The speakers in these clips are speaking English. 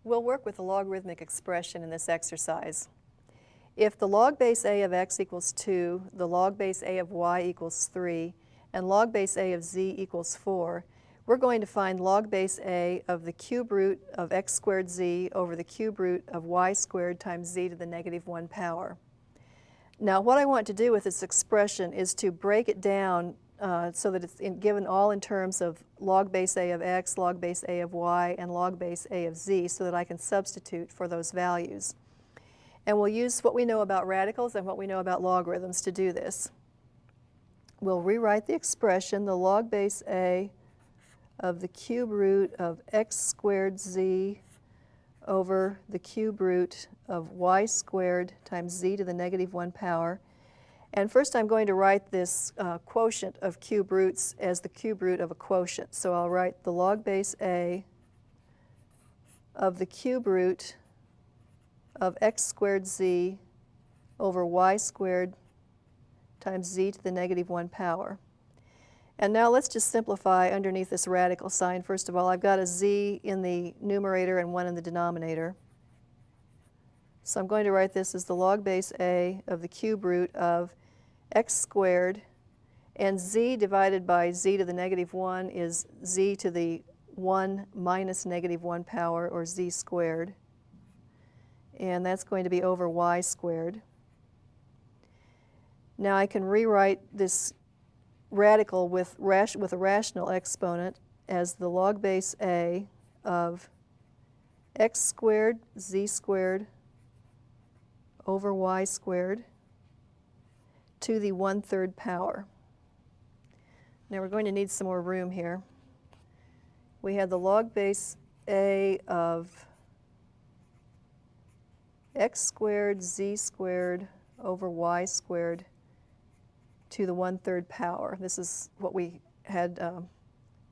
We'll work with a logarithmic expression in this exercise. If the log base a of x equals 2, the log base a of y equals 3, and log base a of z equals 4, we're going to find log base a of the cube root of x squared z over the cube root of y squared times z to the negative 1 power. Now what I want to do with this expression is to break it down so that it's given all in terms of log base a of x, log base a of y, and log base a of z, so that I can substitute for those values. And we'll use what we know about radicals and what we know about logarithms to do this. We'll rewrite the expression, the log base a of the cube root of x squared z over the cube root of y squared times z to the negative 1 power. And first I'm going to write this quotient of cube roots as the cube root of a quotient. So I'll write the log base a of the cube root of x squared z over y squared times z to the negative 1 power. And now let's just simplify underneath this radical sign. First of all, I've got a z in the numerator and 1 in the denominator. So I'm going to write this as the log base a of the cube root of x squared, and z divided by z to the negative 1 is z to the 1 minus negative 1 power, or z squared. And that's going to be over y squared. Now I can rewrite this radical with a rational exponent as the log base a of x squared z squared over y squared to the 1/3 power. Now we're going to need some more room here. We had the log base a of x squared z squared over y squared to the 1/3 power. This is what we had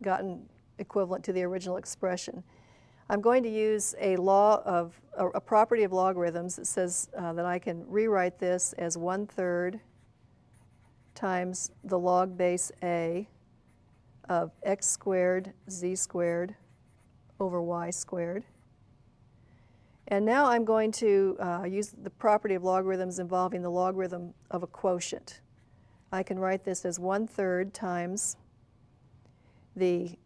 gotten equivalent to the original expression. I'm going to use a property of logarithms that says that I can rewrite this as 1/3 times the log base a of x squared z squared over y squared. And now I'm going to use the property of logarithms involving the logarithm of a quotient. I can write this as 1/3 times the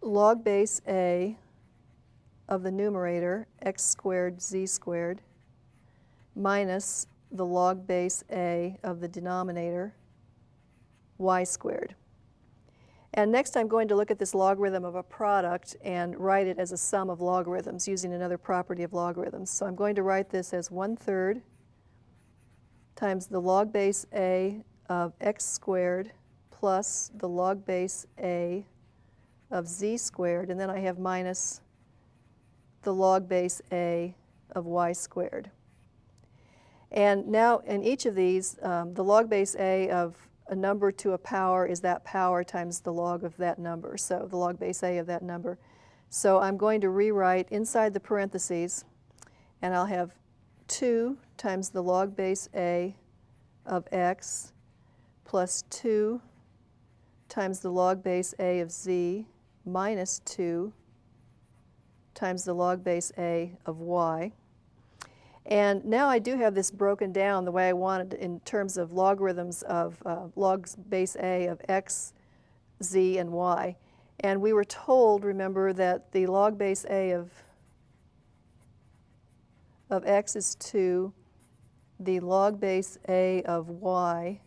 log base a of the numerator, x squared z squared, minus the log base a of the denominator, y squared. And next I'm going to look at this logarithm of a product and write it as a sum of logarithms using another property of logarithms. So I'm going to write this as 1/3 times the log base a of x squared plus the log base a of z squared, and then I have minus the log base a of y squared. And now in each of these, the log base a of a number to a power is that power times the log of that number, so the log base a of that number. So I'm going to rewrite inside the parentheses, and I'll have 2 times the log base a of x plus 2 times the log base a of z minus 2 times the log base a of y. And now I do have this broken down the way I wanted in terms of logarithms of log base a of x, z, and y. And we were told, remember, that the log base a of x is 2, the log base a of y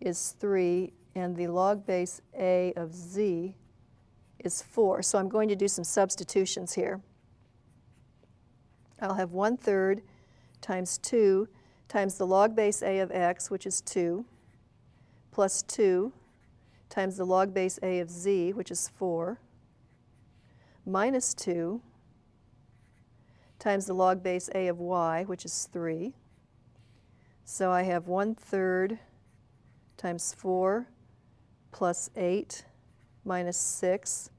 is 3, and the log base a of z is 4. So I'm going to do some substitutions here. I'll have 1/3 times 2 times the log base a of x, which is 2, plus 2 times the log base a of z, which is 4, minus 2 times the log base a of y, which is 3. So I have 1/3 times 4 plus 8 minus 6,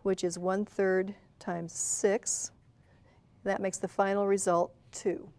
which is 1/3 times 6. That makes the final result 2.